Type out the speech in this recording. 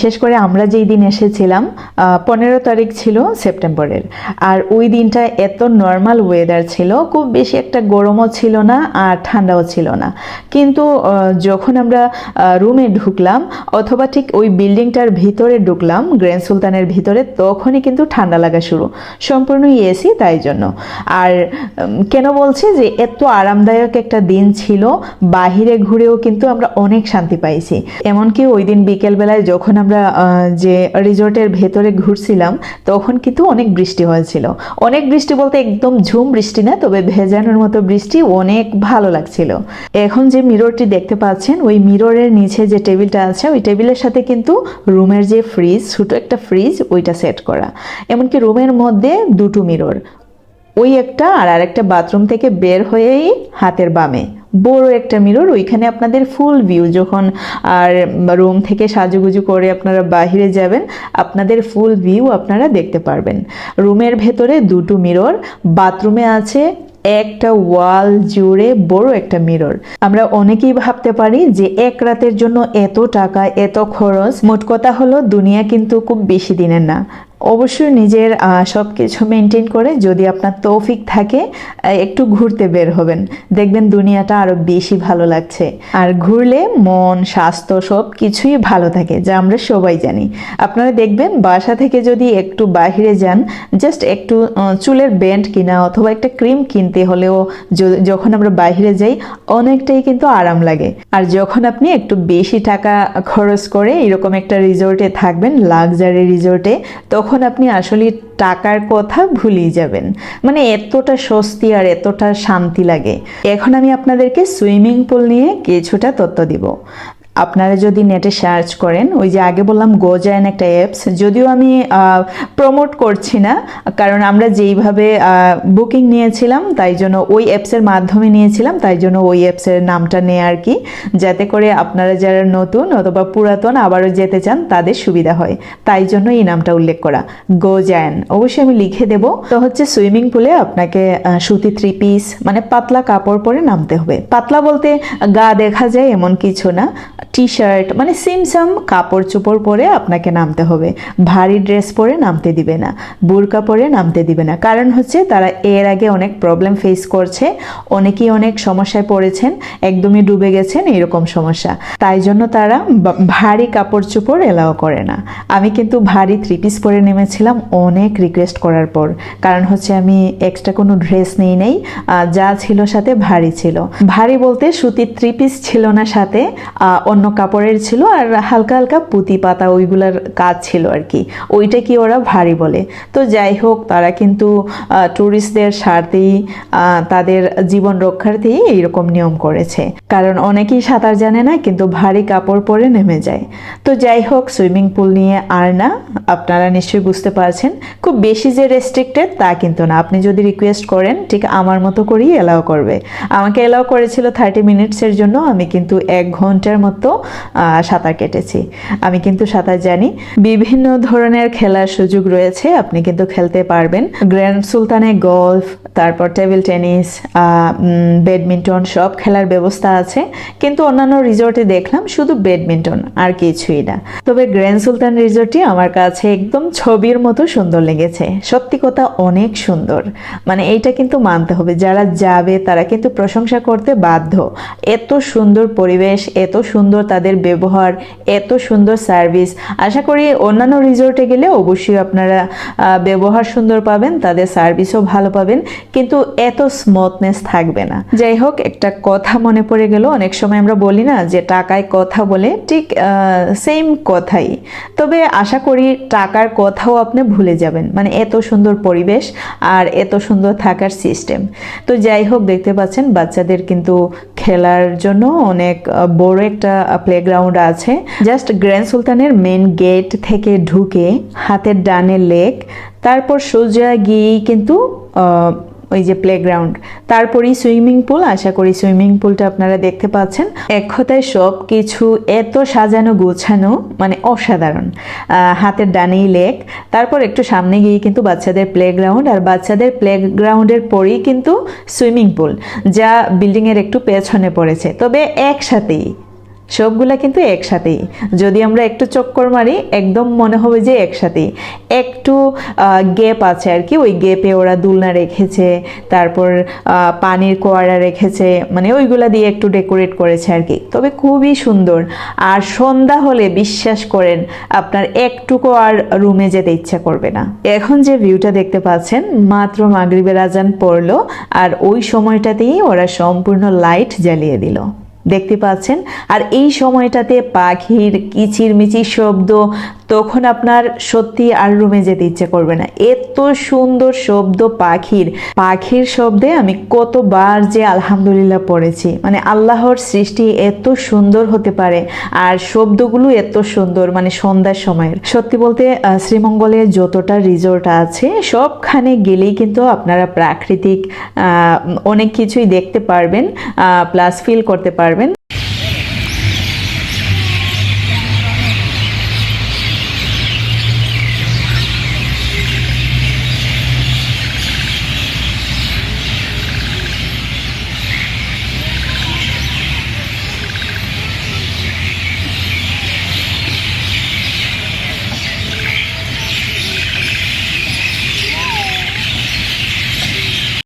বিশেষ করে আমরা যেই দিন এসেছিলাম 15 তারিখ ছিল সেপ্টেম্বরের, আর ওই দিনটা এত নর্মাল ওয়েদার ছিল, খুব বেশি একটা গরমও ছিল না আর ঠান্ডাও ছিল না। কিন্তু যখন আমরা রুমে ঢুকলাম অথবা ঠিক ওই বিল্ডিংটার ভিতরে ঢুকলাম গ্র্যান্ড সুলতানের ভিতরে, তখনই কিন্তু ঠান্ডা লাগা শুরু, সম্পূর্ণ এসি তাই জন্য। আর কেন বলছি যে এত আরামদায়ক একটা দিন ছিল, বাহিরে ঘুরেও কিন্তু আমরা অনেক শান্তি পাইছি। এমনকি ওই দিন বিকেলবেলায় যখন আমরা যে রিসোর্টের ভেতরে ঘুরছিলাম তখন কিন্তু অনেক বৃষ্টি হয়েছিল। অনেক বৃষ্টি বলতে একদম ঝুম বৃষ্টি না, তবে ভেজানোর মতো বৃষ্টি, অনেক ভালো লাগছিল। এখন যে মিররটি দেখতে পাচ্ছেন, ওই মিররের নিচে যে টেবিলটা আছে, ওই টেবিলের সাথে কিন্তু রুমের যে ফ্রিজ, ছোট একটা ফ্রিজ, ওইটা সেট করা। এমনকি রুমের মধ্যে দুটো মিরর, ওই একটা আর আরেকটা বাথরুম থেকে বের হয়েই হাতের বামে বড় একটা মিরর, ওইখানে আপনাদের ফুল ভিউ, যখন আর রুম থেকে সাজুগুজু করে আপনারা বাহিরে যাবেন, আপনাদের ফুল ভিউ আপনারা দেখতে পারবেন। রুমের ভেতরে দুটো মিরর, বাথরুমে আছে একটা ওয়াল জুড়ে বড় একটা মিরর। আমরা অনেকেই ভাবতে পারি যে এক রাতের জন্য এত টাকা, এত খরচ। মোট কথা হলো দুনিয়া কিন্তু খুব বেশি দিনের না। অবশ্যই নিজের সব কিছু মেনটেন করে যদি আপনার তৌফিক থাকে একটু ঘুরতে বের হবেন, দেখবেন দুনিয়াটা আরো বেশি ভালো লাগছে। আর ঘুরলে মন, স্বাস্থ্য সব কিছুই ভালো থাকে, যা আমরা সবাই জানি। আপনারা দেখবেন বাসা থেকে যদি একটু বাহিরে যান, জাস্ট একটু চুলের ব্যান্ড কিনা অথবা একটা ক্রিম কিনতে হলেও যখন আমরা বাহিরে যাই অনেকটাই কিন্তু আরাম লাগে। আর যখন আপনি একটু বেশি টাকা খরচ করে এরকম একটা রিসোর্টে থাকবেন, লাক্সারি রিসোর্টে, তখন আপনি আসলে টাকার কথা ভুলেই যাবেন। মানে এতটা স্বস্তি আর এতটা শান্তি লাগে। এখন আমি আপনাদেরকে সুইমিং পুল নিয়ে কিছুটা তথ্য দিব। আপনারা যদি নেটে সার্চ করেন, ওই যে আগে বললাম গোজায়ন একটা অ্যাপস, যদিও আমি প্রমোট করছি না, কারণ আমরা যেইভাবে বুকিং নিয়েছিলাম তাই জন্য ওই অ্যাপসের মাধ্যমে নিয়েছিলাম, তাই জন্য ওই অ্যাপসের নামটা নেয় আর কি, যাতে করে আপনারা যারা নতুন অথবা পুরাতন আবারও যেতে চান তাদের সুবিধা হয়, তাই জন্য এই নামটা উল্লেখ করা, গোজায়ন। অবশ্যই আমি লিখে দেব। তো হচ্ছে সুইমিং পুলে আপনাকে সুতি 3 পিস মানে পাতলা কাপড় পরে নামতে হবে। পাতলা বলতে গা দেখা যায় এমন কিছু না, টি শার্ট মানে সিমসাম কাপড় চোপড় পরে আপনাকে নামতে হবে। ভারী ড্রেস পরে নামতে দিবে না, বোরকা পরে নামতে দিবে না। কারণ হচ্ছে তারা এর আগে অনেক প্রবলেম ফেস করছে, অনেকেই অনেক সমস্যায় পড়েছেন, একদমই ডুবে গেছেন এরকম সমস্যা, তাই জন্য তারা ভারী কাপড় চোপড় এলাও করে না। আমি কিন্তু ভারী 3 পিস পরে নেমেছিলাম অনেক রিকোয়েস্ট করার পর, কারণ হচ্ছে আমি এক্সট্রা কোনো ড্রেস নেই নেই, যা ছিল সাথে ভারী ছিল। ভারী বলতে সুতির 3 পিস ছিল না, সাথে অন্য কাপড়ের ছিল, আর হালকা হালকা পুঁতি পাতা ওইগুলার কাজ ছিল আর কি, ওইটা কি ওরা ভারী বলে। তো যাই হোক, তারা কিন্তু ট্যুরিস্টদের স্বার্থেই, তাদের জীবন রক্ষার্থেই এইরকম নিয়ম করেছে, কারণ অনেকেই সাঁতার জানে না কিন্তু ভারী কাপড় পরে নেমে যায়। তো যাই হোক, সুইমিং পুল নিয়ে আর না, আপনারা নিশ্চয়ই বুঝতে পারছেন, খুব বেশি যে রেস্ট্রিক্টেড তা কিন্তু না। আপনি যদি রিকোয়েস্ট করেন ঠিক আমার মতো করেই এলাও করবে। আমাকে এলাও করেছিল 30 মিনিটসের জন্য, আমি কিন্তু 1 ঘন্টার মতো সাঁতার কেটেছি। আমি কিন্তু সাঁতার জানি। বিভিন্ন ধরনের খেলার সুযোগ রয়েছে, আপনি কিন্তু খেলতে পারবেন। গ্র্যান্ড সুলতানে গলফ, তারপর টেবিল টেনিস, ব্যাডমিন্টন সব খেলার ব্যবস্থা আছে, কিন্তু অন্যান্য রিসোর্টে দেখলাম শুধু ব্যাডমিন্টন আর কিছুই না। তবে গ্র্যান্ড সুলতান রিসোর্টটি আমার কাছে একদম ছবির মতো সুন্দর লেগেছে, সত্যি কথা অনেক সুন্দর। মানে এইটা কিন্তু মানতে হবে, যারা যাবে তারা কিন্তু প্রশংসা করতে বাধ্য। এত সুন্দর পরিবেশ, এত সুন্দর তাদের ব্যবহার, এত সুন্দর সার্ভিস। আশা করি অন্যান্য রিসোর্টে গেলে অবশ্যই আপনারা ব্যবহার সুন্দর পাবেন, তাদের সার্ভিসও ভালো পাবেন, কিন্তু এত স্মুথনেস থাকবে না। যাই হোক, একটা কথা মনে পড়ে গেল, অনেক সময় আমরা বলি না যে টাকায় কথা বলে, ঠিক সেম কথাই। তবে আশা করি টাকার কথাও আপনি ভুলে যাবেন, মানে এত সুন্দর পরিবেশ আর এত সুন্দর থাকার সিস্টেম। তো যাই হোক, দেখতে পাচ্ছেন বাচ্চাদের কিন্তু খেলার জন্য অনেক বড় একটা প্লেগ্রাউন্ড আছে। জাস্ট গ্র্যান্ড সুলতানের মেন গেট থেকে ঢুকে হাতের ডানে লেক, তারপর সোজা গিয়েই কিন্তু ওই যে প্লেগ্রাউন্ড, তারপরেই সুইমিং পুল। আশা করি সুইমিং পুলটা আপনারা দেখতে পাচ্ছেন। এক কথায় সব কিছু এত সাজানো গোছানো, মানে অসাধারণ। হাতের ডানেই লেক, তারপর একটু সামনে গিয়ে কিন্তু বাচ্চাদের প্লেগ্রাউন্ড, আর বাচ্চাদের প্লেগ্রাউন্ডের পরেই কিন্তু সুইমিং পুল, যা বিল্ডিংয়ের একটু পেছনে পড়েছে, তবে একসাথেই সবগুলা কিন্তু একসাথেই। যদি আমরা একটু চক্কর মারি একদম মনে হবে যে একসাথেই। একটু গ্যাপ আছে আর কি, ওই গ্যাপে ওরা দুলনা রেখেছে, তারপর পানির কোয়ারা রেখেছে, মানে ওইগুলা দিয়ে একটু ডেকোরেট করেছে আর কি। তবে খুবই সুন্দর। আর সন্ধ্যা হলে বিশ্বাস করেন আপনার একটুকু আর রুমে যেতে ইচ্ছা করবে না। এখন যে ভিউটা দেখতে পাচ্ছেন, মাত্র মাগরিবের আজান পড়লো আর ওই সময়টাতেই ওরা সম্পূর্ণ লাইট জ্বালিয়ে দিল, দেখতে পাচ্ছেন। আর এই সময়টাতে পাখির কিচিরমিচির শব্দ, তখন আপনার সত্যি আর রুমে যেতে ইচ্ছে করবে না। এত সুন্দর শব্দ পাখির শব্দে আমি কতবার যে আলহামদুলিল্লাহ পড়েছি। মানে আল্লাহর সৃষ্টি এত সুন্দর হতে পারে আর শব্দগুলো এত সুন্দর, মানে সন্ধ্যার সময়ের। সত্যি বলতে শ্রীমঙ্গলে যতটা রিসোর্ট আছে সবখানে গেলেই কিন্তু আপনারা প্রাকৃতিক অনেক কিছুই দেখতে পারবেন, প্লাস ফিল করতে পারবেন।